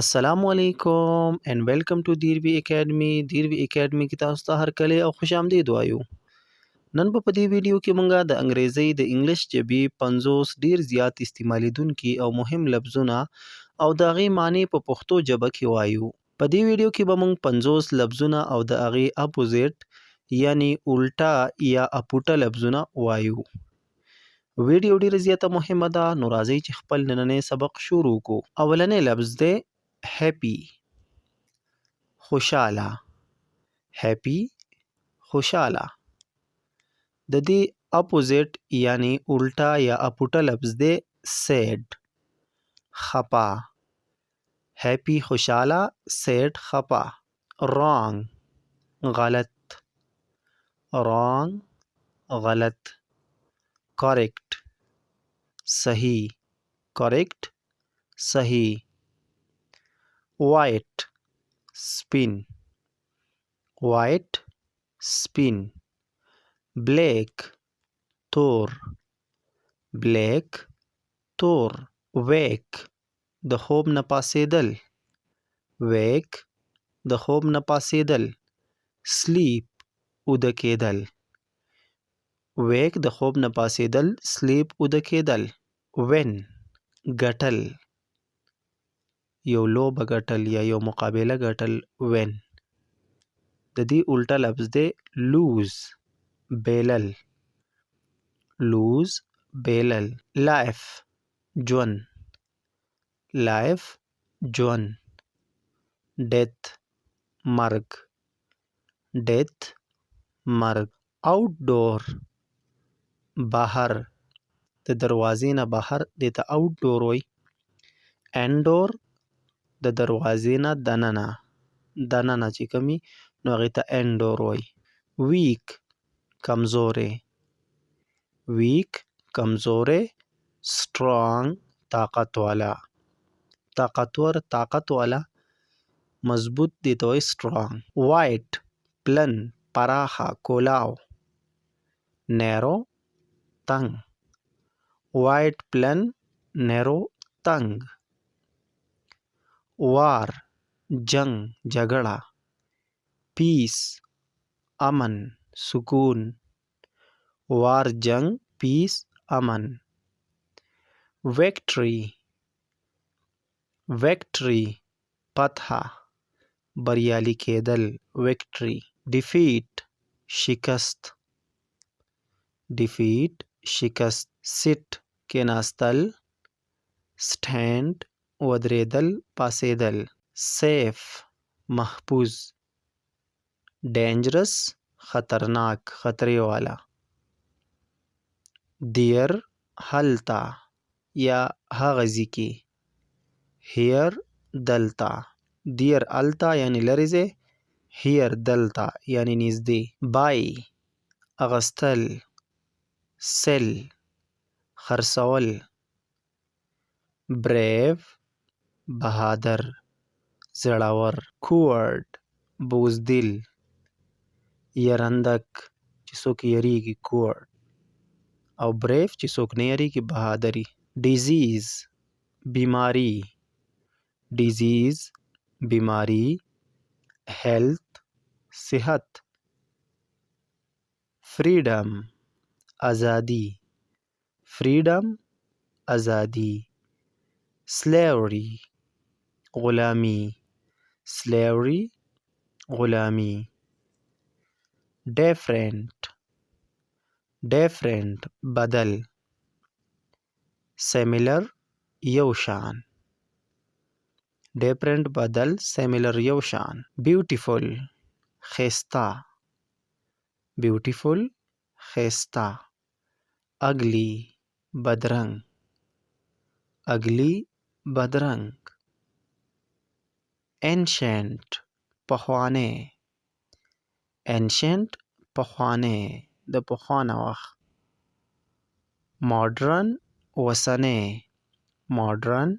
السلام علیکم and welcome to دیروي اکیډمي. دیروي اکیډمي کې تاسو ته هر کله او خوش آمدید وایو. نن په دې ویډیو کې مونږه د انګریزي د انګلیش ژبې 50 ډیر زیات استعمالیدونکي او مهم لفظونه او د هغې معنی په پښتو ژبه کې وایو. په دې ویډیو کې به مونږ 50 لفظونه او د هغې اپوزیټ یعنی الټا یا اپوټه لفظونه وایو. ویډیو ډیره زیاته مهمه ده، نو راځئ چې خپل نننی سبق شروع کو. اولنی لفظ دی هپی، خوشاله. هپی، خوشاله. د دې اپوزیټ یعنی الټا یا اپوټه لفظ دی سیډ، خپه. هپی خوشاله، سیډ خپه. رانګ، غلط. رانګ، غلط. کریکټ، صحیح. کریکټ، صحیح. وایټ، سپین. وایټ، سپین. بلیک، تور. بلیک، تور. ویک، د خوب نه پاڅېدل. ویک، د خوب نه پاڅېدل. سلیپ، ویده کېدل. ویک، د خوب نه پاڅېدل. سلیپ، ویده کېدل. وین، ګټل. یو لوبه ګټل یا یو مقابله ګټل. وین. د دې الټا لفظ دی لوز، بیلل. لوز، بیلل. لایف، ژوند. لایف، ژوند. ډیث، مرګ. ډیث، مرګ. آوټ ډور، بهر. د دروازې نه بهر دې ته آوټ ډور وایي. انډور، د دروازې نه دننه. دننه چې کوم وي نو هغې ته انډور وایي. ویک، کمزوری. ویک، کمزوری. سټرانګ، طاقت والا. طاقتور، طاقت والا. مضبوط دې ته وایي سټرانګ. وایټ، پلن، پراخه، کولاو. نیرو، تنګ. وایټ، پلن، نیرو، تنګ. وار، جنگ، جګړه. پیس، امن، سکون. وار، جنگ، پیس، امن. ویکټري، ویکټري، فتحه، بریالي کېدل. ویکټري. ډیفیټ، شکست. ډیفیټ، شکست. سیټ، کېناستل. سټینډ، ودرېدل، پاڅېدل. سیف، محفوظ. ډینجرس، خطرناک، خطرې والا. دیر، هلته یا هغه ځای کې. هیر، دلته. دیر، هلته یعنی لرې ځای. هیر، دلته یعنی نږدې. بای، اخیستل. سیل، خرڅول. بریو، بهادر، زړور. کوورډ، بزدل. یرندک، چې څوک یریږي کوورډ. او بریف چې څوک نه یریږي بهادري. ډیزیز، بیماری. ډیزیز، بیماری. هیلث، صحت. فریډم، ازادي. فریډم، ازادي. سلیوری، غلامی. سلیوری، غلامی. ډیفرنٹ، ډیفرنٹ، بدل. سیملر، یو شان. ډیفرنٹ، بدل. سیملر، یو شان. بیوټیفول، ښایسته. بیوټیفول، ښایسته. اگلی، بدرنګ. اگلی، بدرنګ. انشنٹ، پخوانی. انشنٹ، پخوانی، د پخوا نه وخت. ماډرن، اوسنی. ماډرن،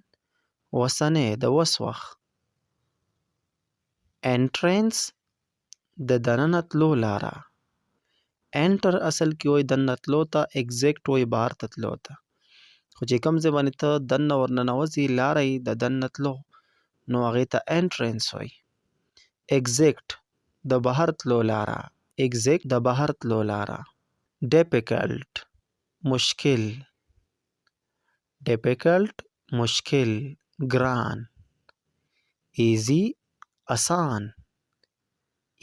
اوسنی، د اوس وخت. انټرنس، د دننه تلو لاره. انټر اصل کې وایي دننه تلو ته، ایګزیکټ وایي بهر ته تلو ته. خو چې کوم ځای باندې ته دننه ورننوځې لاره یې د دننه تلو، نو هغې ته انټرنس وایي. ایگزیکټ د بهر تلو لاره. ایگزیکټ د بهر تلو لاره. ډیفیکلټ مشکل. ډیفیکلټ مشکل ګران. ایزی آسان.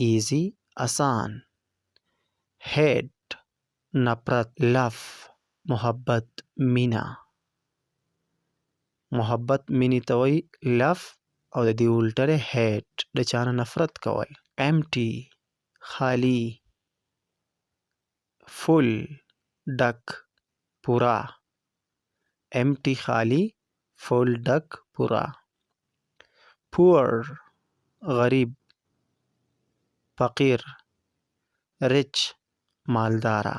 ایزی آسان. هیټ نفرت. لف محبت مینا. محبت مینې ته وایي لف او د دې الټه دی هیټ د چا نه نفرت کول. امټي خالی. فل ډک پورا. امټي خالی فل ډک پورا. پور غریب فقیر. ریچ مالدارا.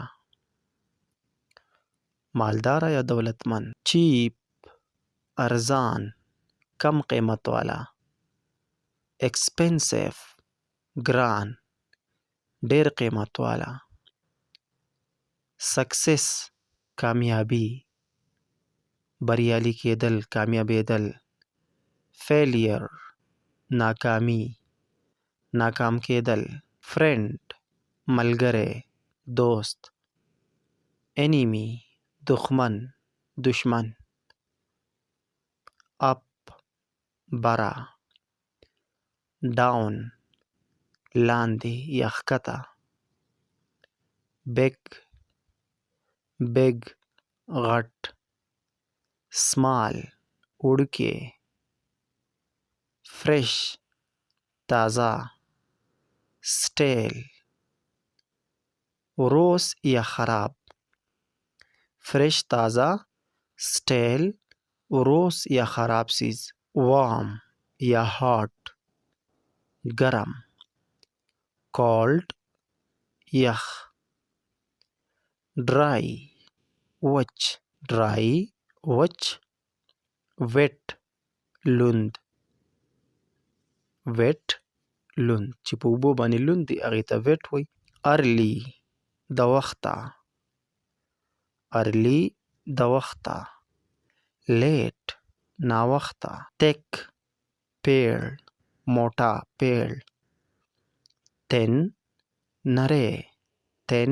مالدارا یا دولتمند. چیپ ارزان کم قیمت والا. ایکسپنسیو ګران ډیر قیمت والا. سکسس کامیابی بریالی کېدل کامیابېدل. فیلیر ناکامی ناکام کېدل. فرینډ ملګری دوست. انیمی دښمن دشمن. اپ برا. ډاون لاندې یا ښکته. بیگ بیگ غټ. سمال وړوکی. فرش تازه. سټیل وروس یا خراب. فرش تازه سټیل وروس یا خراب سیز. وارم یا هاٹ گرم. کولډ یخ. ډرای وچ. ډرای وچ. ویټ لوند. ویټ لوند چې په اوبو باندې لوند دی هغې ته ویټ وایي. ارلی د وخته. ارلی د وخته. لیټ ناوخته. تک پیړ موټه پیړ. تن نری. تن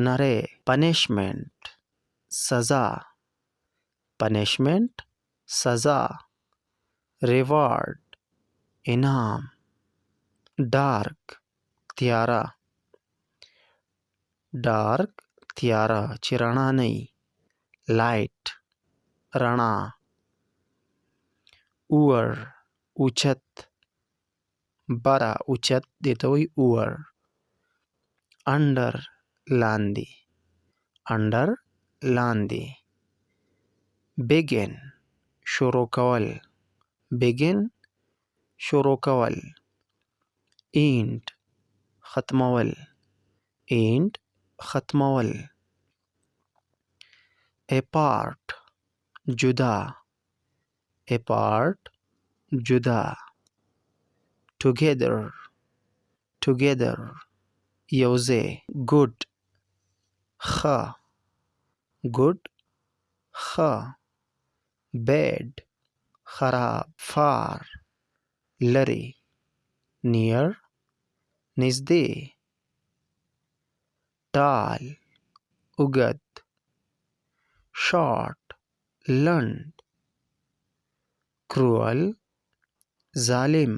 نری. پنشمنٹ سزا. پنشمنٹ سزا. ریوارډ انعام. ډارک تیاره. ډارک تیاره چې رڼا نه وي. لایټ رڼا. اور اوچت. بره اوچت دې ته وایي اور. انډر لاندې. انډر لاندې. بیګن شروع کول. بیګن شروع کول. اینډ ختمول. اینډ ختمول. اپارټ جدا. اپارټ جدا. ټوګیدر. ټوګیدر یوځای. ګوډ ښه. ګوډ ښه. بیډ خراب. فار لرې. نیر نږدې. ټال اوږد. شارټ لنډ. کرول ظالم.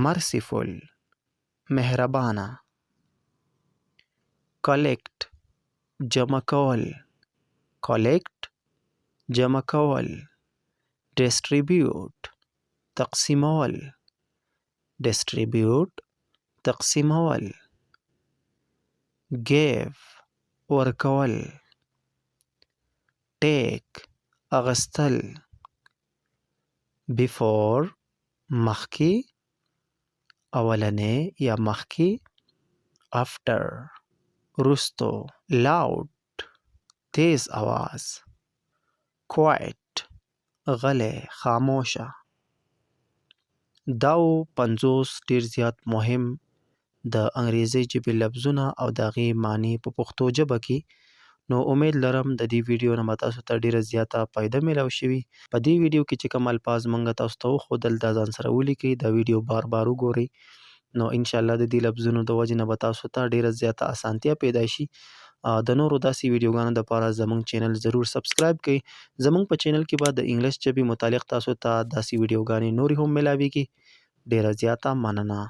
مرسیفل مهربانه. کلیکټ جمع کول. کلیکټ جمع کول. ډسټریبیوټ تقسیمول. ډسټریبیوټ تقسیمول. ګیو ورکول. ټیک اغستل. بیفور مخکې اولنې یا مخکې. افټر وروستو. لاود تیز آواز. کوایټ غلی خاموشه. دا 50 ډیر زیات مهم د انګریزي ژبې لفظونه او د هغې معنی په پښتو ژبه کې نو امید لرم د دې ویډیو نه به تاسو ته ډیره زیاته فایده میلاو شوي. په دې ویډیو کې چې کوم الفاظ موږ تاسو ته وښودل دا ځان سره ولیکئ، دا ویډیو بار بار وګورئ. نو ان شاء الله د دې لفظونو د وجې نه به تاسو ته ډیره زیاته اسانتیا پیدا شي. د نورو داسې ویډیوګانو لپاره زموږ چینل ضرور سبسکرایب کړئ. زموږ په چینل کې به د انګلیش ژبې متعلق تاسو ته داسې ویډیوګانې نورې هم ملاویږي. ډیره زیاته مننه.